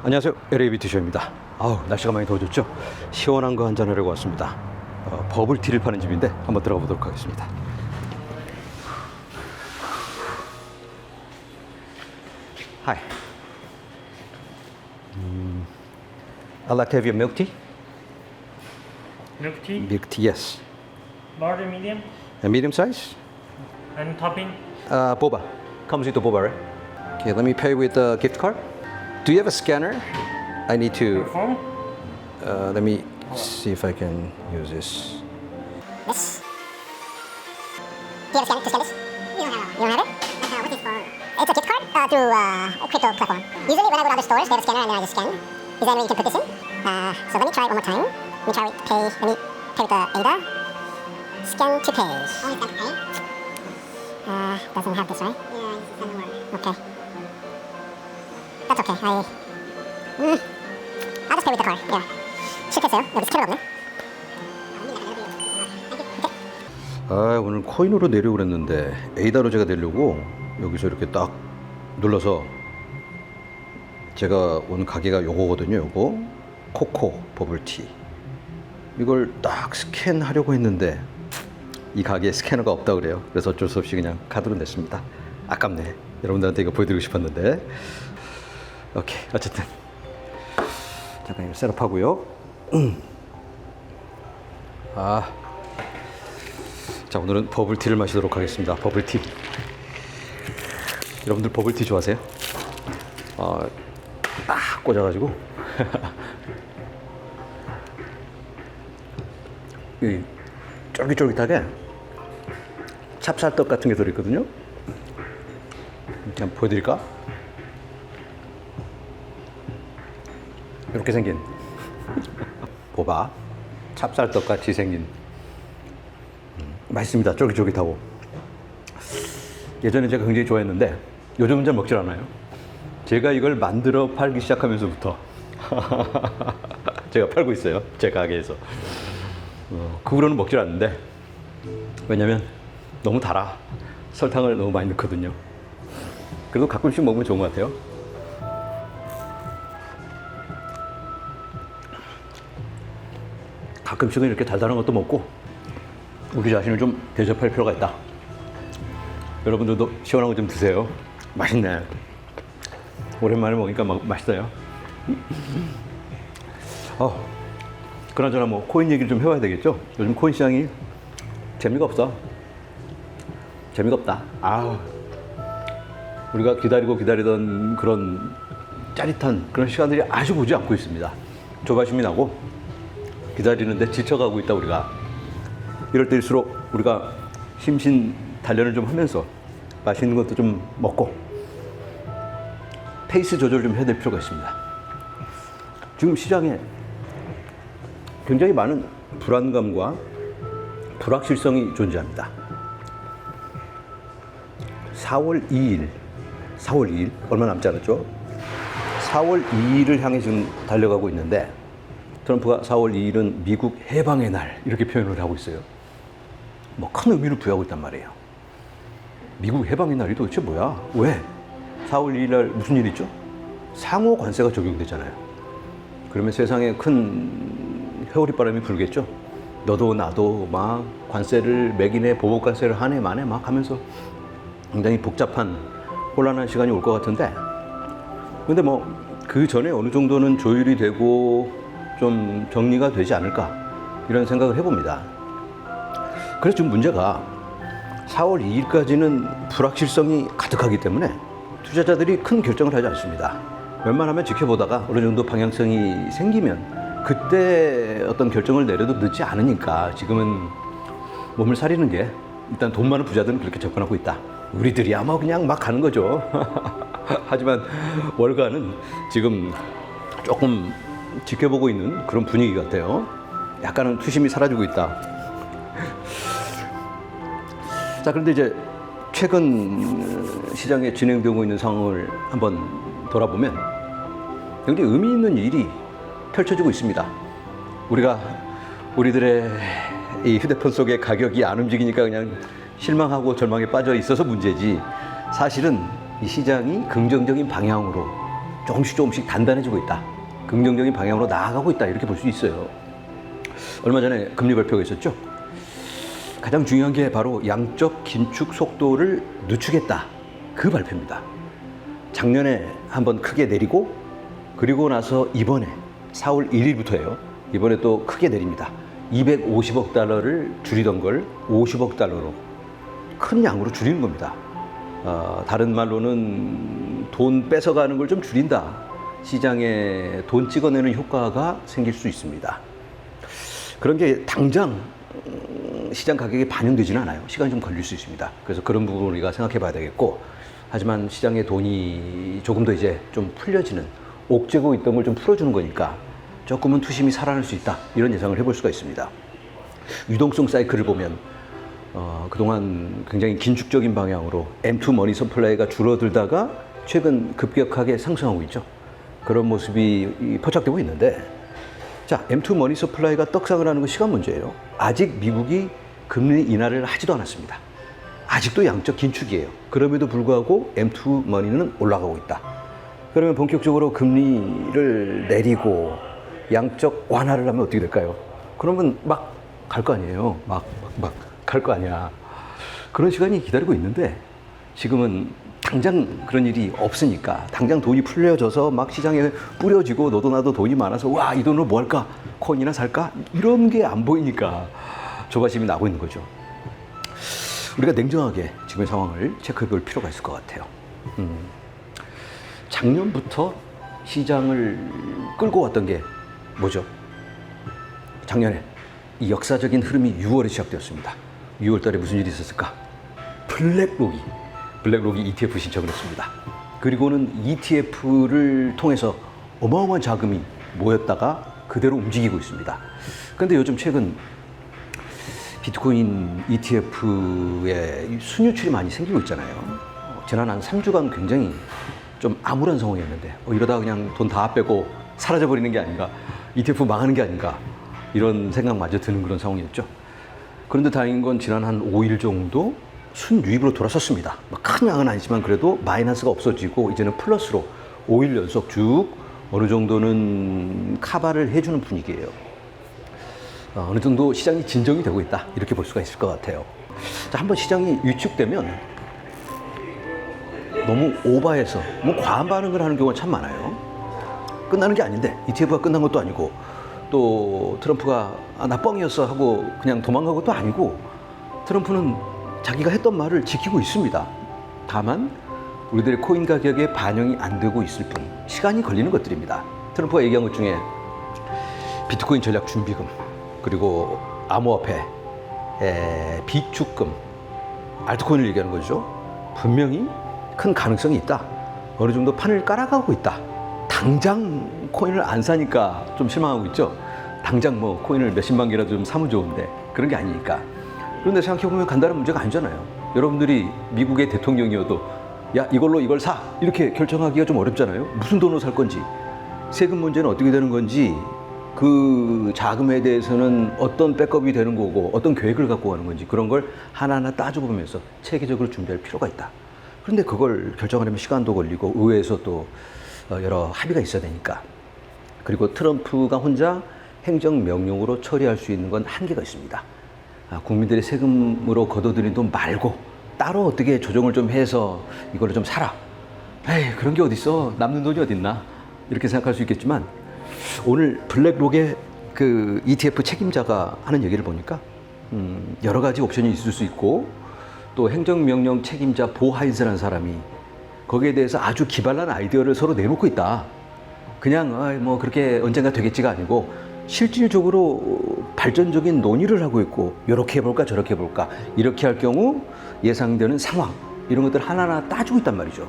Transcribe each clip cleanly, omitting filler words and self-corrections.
안녕하세요, LA 뷰티쇼입니다. 아우, 날씨가 많이 더워졌죠? 시원한 거 한잔 하려고 왔습니다. 버블티를 파는 집인데 한번 들어가 보도록 하겠습니다. Hi. I'd like to have your milk tea. Milk tea, Milk tea, yes. large and medium, A medium size? and topping. Boba. Comes with the boba, right? Okay, let me pay with a gift card. Do you have a scanner? I need to. Phone? Let me see if I can use this. This. Do you have a scanner to scan this? You don't have it? What's this for? It's a gift card through a crypto platform. Usually when I go to other stores, they have a scanner and then I just scan. Is there any way you can put this in? So let me try it one more time. Let me try with pay. Let me pay with the ADA. Scan to pay. Only scan to pay? Doesn't have this, right? Yeah, it doesn't work. Okay. That's okay. I'll just pay with the card. Yeah. 실패했어요. 여기 스캐너 없네. 아, 오늘 코인으로 내려고 그랬는데 에이다로 제가 내려고 여기서 이렇게 딱 눌러서 제가 오는 가게가 요거거든요. 요거 코코 버블티 이걸 딱 스캔하려고 했는데 이 가게에 스캐너가 없다 그래요. 그래서 어쩔 수 없이 그냥 카드로 냈습니다. 아깝네. 여러분들한테 이거 보여드리고 싶었는데. 오케이, 어쨌든 잠깐 이거 셋업하고요. 자, 오늘은 버블티를 마시도록 하겠습니다. 버블티. 여러분들 버블티 좋아하세요? 딱 꽂아가지고 이 쫄깃쫄깃하게 찹쌀떡 같은 게 들어있거든요. 이렇게 한번 보여드릴까? 이렇게 생긴 보바 찹쌀떡 같이 생긴 맛있습니다. 쫄깃쫄깃하고. 예전에 제가 굉장히 좋아했는데 요즘은 잘 먹질 않아요. 제가 이걸 만들어 팔기 시작하면서부터 제가 팔고 있어요. 제 가게에서. 그 후로는 먹질 않는데 왜냐면 너무 달아. 설탕을 너무 많이 넣거든요. 그래도 가끔씩 먹으면 좋은 것 같아요. 가끔씩은 이렇게 달달한 것도 먹고 우리 자신을 좀 대접할 필요가 있다. 여러분들도 시원한 거 좀 드세요. 맛있네. 오랜만에 먹으니까 맛있어요. 그나저나 뭐 코인 얘기를 좀 해봐야 되겠죠? 요즘 코인 시장이 재미가 없어. 재미가 없다. 우리가 기다리던 그런 짜릿한 그런 시간들이 아주 보지 않고 있습니다. 조바심이 나고 기다리는데 지쳐가고 있다 우리가. 이럴 때일수록 우리가 심신 단련을 좀 하면서 맛있는 것도 좀 먹고 페이스 조절 좀 해야 될 필요가 있습니다. 지금 시장에 굉장히 많은 불안감과 불확실성이 존재합니다. 4월 2일 얼마 남지 않았죠? 4월 2일을 향해 지금 달려가고 있는데 트럼프가 4월 2일은 미국 해방의 날 이렇게 표현을 하고 있어요. 뭐 큰 의미를 부여하고 있단 말이에요. 미국 해방의 날이 도대체 뭐야? 왜? 4월 2일 날 무슨 일 있죠? 상호 관세가 적용되잖아요. 그러면 세상에 큰 회오리바람이 불겠죠? 너도 나도 막 관세를 매기네, 보복 관세를 하네 마네 막 하면서 굉장히 복잡한 혼란한 시간이 올 것 같은데 근데 뭐 그 전에 어느 정도는 조율이 되고 좀 정리가 되지 않을까 이런 생각을 해봅니다. 그래서 지금 문제가 4월 2일까지는 불확실성이 가득하기 때문에 투자자들이 큰 결정을 하지 않습니다. 웬만하면 지켜보다가 어느 정도 방향성이 생기면 그때 어떤 결정을 내려도 늦지 않으니까 지금은 몸을 사리는 게 일단 돈 많은 부자들은 그렇게 접근하고 있다. 우리들이 아마 그냥 막 가는 거죠. 하지만 월가는 지금 조금 지켜보고 있는 그런 분위기 같아요. 약간은 투심이 사라지고 있다. 자, 그런데 이제 최근 시장에 진행되고 있는 상황을 한번 돌아보면 굉장히 의미 있는 일이 펼쳐지고 있습니다. 우리들의 이 휴대폰 속에 가격이 안 움직이니까 그냥 실망하고 절망에 빠져 있어서 문제지 사실은 이 시장이 긍정적인 방향으로 조금씩 단단해지고 있다. 긍정적인 방향으로 나아가고 있다. 이렇게 볼 수 있어요. 얼마 전에 금리 발표가 있었죠. 가장 중요한 게 바로 양적 긴축 속도를 늦추겠다. 그 발표입니다. 작년에 한번 크게 내리고 그리고 나서 이번에 4월 1일부터예요. 이번에 또 크게 내립니다. 250억 달러를 줄이던 걸 50억 달러로 큰 양으로 줄이는 겁니다. 다른 말로는 돈 뺏어가는 걸 좀 줄인다. 시장에 돈 찍어내는 효과가 생길 수 있습니다. 그런 게 당장 시장 가격에 반영되지는 않아요. 시간이 좀 걸릴 수 있습니다. 그래서 그런 부분을 우리가 생각해 봐야 되겠고, 하지만 시장의 돈이 조금 더 이제 좀 풀려지는, 옥죄고 있던 걸 좀 풀어주는 거니까 조금은 투심이 살아날 수 있다. 이런 예상을 해볼 수가 있습니다. 유동성 사이클을 보면 그동안 굉장히 긴축적인 방향으로 M2 머니 서플라이가 줄어들다가 최근 급격하게 상승하고 있죠. 그런 모습이 포착되고 있는데, 자, M2 머니 서플라이가 떡상을 하는 건 시간 문제예요. 아직 미국이 금리 인하를 하지도 않았습니다. 아직도 양적 긴축이에요. 그럼에도 불구하고 M2 머니는 올라가고 있다. 그러면 본격적으로 금리를 내리고 양적 완화를 하면 어떻게 될까요? 그러면 막 갈 거 아니에요. 막 갈 거 아니야. 그런 시간이 기다리고 있는데 지금은 당장 그런 일이 없으니까, 당장 돈이 풀려져서 막 시장에 뿌려지고 너도 나도 돈이 많아서 와, 이 돈으로 뭐 할까? 코인이나 살까? 이런 게 안 보이니까 조바심이 나고 있는 거죠. 우리가 냉정하게 지금의 상황을 체크해 볼 필요가 있을 것 같아요. 작년부터 시장을 끌고 왔던 게 뭐죠? 작년에 이 역사적인 흐름이 6월에 시작되었습니다. 6월 달에 무슨 일이 있었을까? 블랙록이 ETF 신청을 했습니다. 그리고는 ETF를 통해서 어마어마한 자금이 모였다가 그대로 움직이고 있습니다. 그런데 요즘 최근 비트코인 ETF에 순유출이 많이 생기고 있잖아요. 지난 한 3주간 굉장히 좀 암울한 상황이었는데 이러다가 그냥 돈 다 빼고 사라져버리는 게 아닌가, ETF 망하는 게 아닌가, 이런 생각마저 드는 그런 상황이었죠. 그런데 다행인 건 지난 한 5일 정도 순유입으로 돌아섰습니다. 큰 양은 아니지만 그래도 마이너스가 없어지고 이제는 플러스로 5일 연속 쭉 어느 정도는 커버를 해주는 분위기예요. 어느 정도 시장이 진정이 되고 있다, 이렇게 볼 수가 있을 것 같아요. 자, 한번 시장이 위축되면 너무 오버해서 너무 과한 반응을 하는 경우가 참 많아요. 끝나는 게 아닌데, ETF가 끝난 것도 아니고 또 트럼프가 나 뻥이었어 하고 그냥 도망간 것도 아니고, 트럼프는 자기가 했던 말을 지키고 있습니다. 다만 우리들의 코인 가격에 반영이 안 되고 있을 뿐 시간이 걸리는 것들입니다. 트럼프가 얘기한 것 중에 비트코인 전략 준비금, 그리고 암호화폐, 비축금, 알트코인을 얘기하는 거죠. 분명히 큰 가능성이 있다. 어느 정도 판을 깔아가고 있다. 당장 코인을 안 사니까 좀 실망하고 있죠. 당장 뭐 코인을 몇십만 개라도 좀 사면 좋은데 그런 게 아니니까. 그런데 생각해보면 간단한 문제가 아니잖아요. 여러분들이 미국의 대통령이어도 야, 이걸로 이걸 사, 이렇게 결정하기가 좀 어렵잖아요. 무슨 돈으로 살 건지, 세금 문제는 어떻게 되는 건지, 그 자금에 대해서는 어떤 백업이 되는 거고 어떤 계획을 갖고 가는 건지, 그런 걸 하나하나 따져보면서 체계적으로 준비할 필요가 있다. 그런데 그걸 결정하려면 시간도 걸리고 의회에서 또 여러 합의가 있어야 되니까. 그리고 트럼프가 혼자 행정명령으로 처리할 수 있는 건 한계가 있습니다. 국민들의 세금으로 걷어들인 돈 말고 따로 어떻게 조정을 좀 해서 이걸로 좀 사라. 에이, 그런 게 어딨어. 남는 돈이 어딨나. 이렇게 생각할 수 있겠지만, 오늘 블랙록의 그 ETF 책임자가 하는 얘기를 보니까 여러 가지 옵션이 있을 수 있고, 또 행정명령 책임자 보하이즈라는 사람이 거기에 대해서 아주 기발한 아이디어를 서로 내놓고 있다. 그냥 뭐 그렇게 언젠가 되겠지가 아니고 실질적으로 발전적인 논의를 하고 있고, 이렇게 해볼까 저렇게 해볼까, 이렇게 할 경우 예상되는 상황, 이런 것들 하나하나 따지고 있단 말이죠.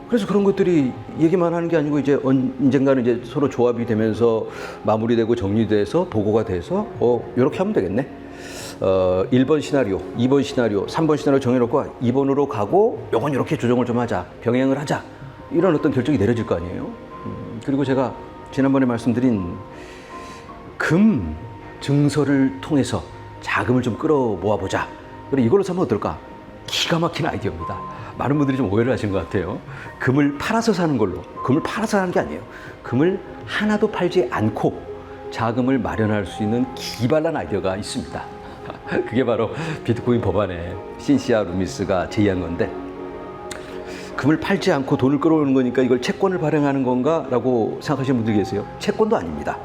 그래서 그런 것들이 얘기만 하는 게 아니고 이제 언젠가는 이제 서로 조합이 되면서 마무리되고 정리돼서 보고가 돼서 이렇게 하면 되겠네. 1번 시나리오, 2번 시나리오, 3번 시나리오 정해놓고 2번으로 가고 요건 이렇게 조정을 좀 하자, 병행을 하자, 이런 어떤 결정이 내려질 거 아니에요. 그리고 제가 지난번에 말씀드린 금 증서를 통해서 자금을 좀 끌어 모아보자, 그리고 이걸로 사면 어떨까? 기가 막힌 아이디어입니다. 많은 분들이 좀 오해를 하신 것 같아요. 금을 팔아서 사는 걸로. 금을 팔아서 사는 게 아니에요. 금을 하나도 팔지 않고 자금을 마련할 수 있는 기발한 아이디어가 있습니다. 그게 바로 비트코인 법안에 신시아 루미스가 제의한 건데, 금을 팔지 않고 돈을 끌어오는 거니까 이걸 채권을 발행하는 건가? 라고 생각하시는 분들이 계세요. 채권도 아닙니다.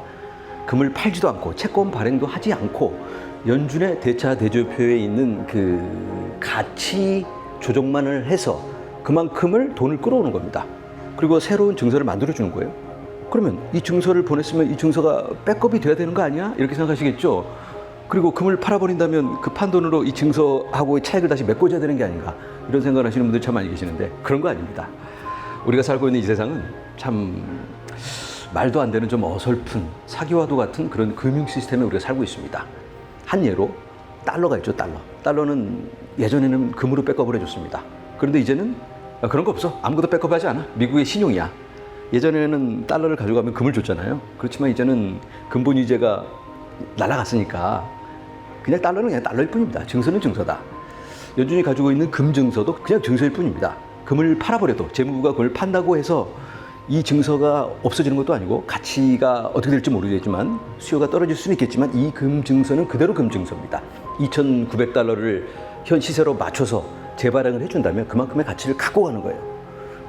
금을 팔지도 않고 채권 발행도 하지 않고 연준의 대차 대조표에 있는 그 가치 조정만을 해서 그만큼을 돈을 끌어오는 겁니다. 그리고 새로운 증서를 만들어주는 거예요. 그러면 이 증서를 보냈으면 이 증서가 백업이 돼야 되는 거 아니야? 이렇게 생각하시겠죠? 그리고 금을 팔아버린다면 그 판돈으로 이 증서하고의 차익을 다시 메꿔줘야 되는 게 아닌가? 이런 생각을 하시는 분들 참 많이 계시는데 그런 거 아닙니다. 우리가 살고 있는 이 세상은 참 말도 안 되는 좀 어설픈 사기와도 같은 그런 금융 시스템에 우리가 살고 있습니다. 한 예로 달러가 있죠, 달러. 달러는 예전에는 금으로 백업을 해줬습니다. 그런데 이제는 그런 거 없어. 아무것도 백업하지 않아. 미국의 신용이야. 예전에는 달러를 가져가면 금을 줬잖아요. 그렇지만 이제는 근본 위제가 날아갔으니까 그냥 달러는 그냥 달러일 뿐입니다. 증서는 증서다. 연준이 가지고 있는 금 증서도 그냥 증서일 뿐입니다. 금을 팔아버려도 재무부가 그걸 판다고 해서 이 증서가 없어지는 것도 아니고 가치가 어떻게 될지 모르겠지만 수요가 떨어질 수는 있겠지만 이 금 증서는 그대로 금 증서입니다. 2,900달러를 현 시세로 맞춰서 재발행을 해준다면 그만큼의 가치를 갖고 가는 거예요.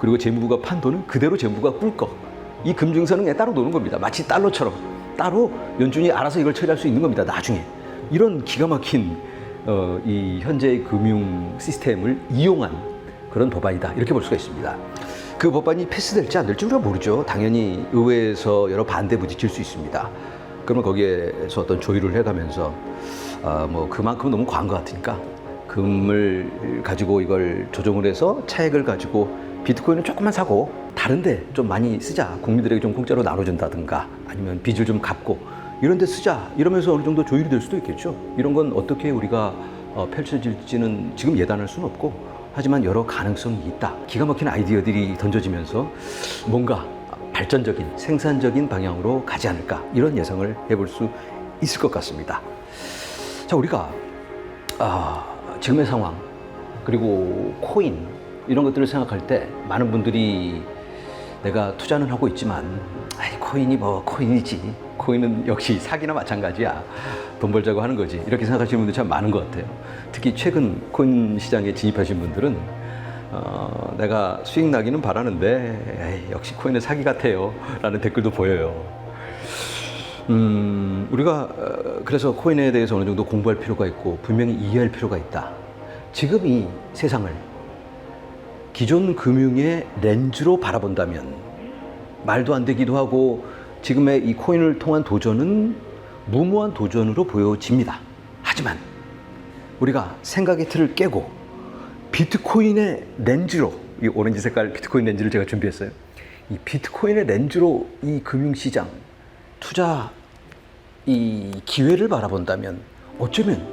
그리고 재무부가 판 돈은 그대로 재무부가 꿀꺽. 이 금 증서는 그냥 따로 노는 겁니다. 마치 달러처럼 따로 연준이 알아서 이걸 처리할 수 있는 겁니다. 나중에 이런 기가 막힌 이 현재의 금융 시스템을 이용한 그런 법안이다. 이렇게 볼 수가 있습니다. 그 법안이 패스될지 안 될지 우리가 모르죠. 당연히 의회에서 여러 반대 부딪힐 수 있습니다. 그러면 거기에서 어떤 조율을 해가면서 뭐 그만큼 너무 과한 것 같으니까 금을 가지고 이걸 조정을 해서 차액을 가지고 비트코인을 조금만 사고 다른데 좀 많이 쓰자. 국민들에게 좀 공짜로 나눠준다든가 아니면 빚을 좀 갚고 이런 데 쓰자. 이러면서 어느 정도 조율이 될 수도 있겠죠. 이런 건 어떻게 우리가 펼쳐질지는 지금 예단할 수는 없고 하지만 여러 가능성이 있다. 기가 막힌 아이디어들이 던져지면서 뭔가 발전적인 생산적인 방향으로 가지 않을까 이런 예상을 해볼 수 있을 것 같습니다. 자, 우리가 지금의 상황 그리고 코인 이런 것들을 생각할 때 많은 분들이 내가 투자는 하고 있지만 코인이 뭐 코인이지. 코인은 역시 사기나 마찬가지야. 돈 벌자고 하는 거지. 이렇게 생각하시는 분들이 참 많은 것 같아요. 특히 최근 코인 시장에 진입하신 분들은 내가 수익 나기는 바라는데 역시 코인은 사기 같아요. 라는 댓글도 보여요. 우리가 그래서 코인에 대해서 어느 정도 공부할 필요가 있고 분명히 이해할 필요가 있다. 지금 이 세상을 기존 금융의 렌즈로 바라본다면 말도 안 되기도 하고 지금의 이 코인을 통한 도전은 무모한 도전으로 보여집니다. 하지만 우리가 생각의 틀을 깨고 비트코인의 렌즈로 이 오렌지 색깔 비트코인 렌즈를 제가 준비했어요. 이 비트코인의 렌즈로 이 금융시장 투자 이 기회를 바라본다면 어쩌면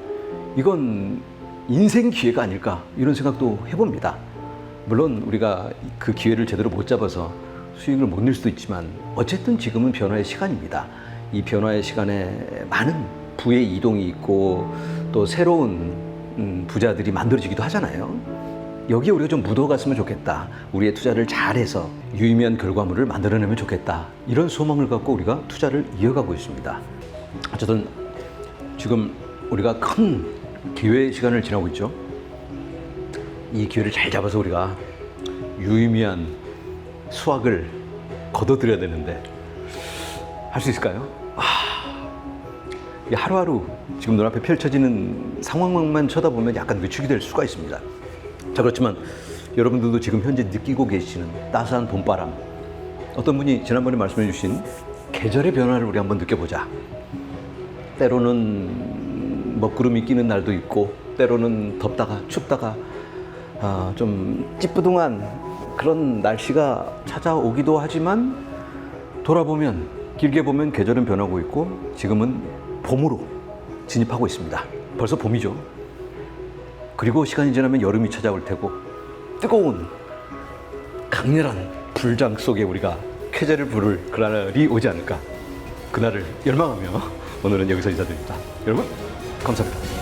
이건 인생 기회가 아닐까 이런 생각도 해봅니다. 물론 우리가 그 기회를 제대로 못 잡아서 수익을 못 낼 수도 있지만 어쨌든 지금은 변화의 시간입니다. 이 변화의 시간에 많은 부의 이동이 있고 또 새로운 부자들이 만들어지기도 하잖아요. 여기에 우리가 좀 묻어갔으면 좋겠다. 우리의 투자를 잘해서 유의미한 결과물을 만들어내면 좋겠다. 이런 소망을 갖고 우리가 투자를 이어가고 있습니다. 어쨌든 지금 우리가 큰 기회의 시간을 지나고 있죠. 이 기회를 잘 잡아서 우리가 유의미한 수확을 거둬들여야 되는데 할 수 있을까요? 하루하루 지금 눈앞에 펼쳐지는 상황만 쳐다보면 약간 위축이 될 수가 있습니다. 자, 그렇지만 여러분들도 지금 현재 느끼고 계시는 따스한 봄바람, 어떤 분이 지난번에 말씀해 주신 계절의 변화를 우리 한번 느껴보자. 때로는 먹구름이 끼는 날도 있고 때로는 덥다가 춥다가 좀 찌뿌둥한 그런 날씨가 찾아오기도 하지만 돌아보면 길게 보면 계절은 변하고 있고 지금은 봄으로 진입하고 있습니다. 벌써 봄이죠. 그리고 시간이 지나면 여름이 찾아올 테고 뜨거운 강렬한 불장 속에 우리가 쾌재를 부를 그날이 오지 않을까. 그날을 열망하며 오늘은 여기서 인사드립니다. 여러분 감사합니다.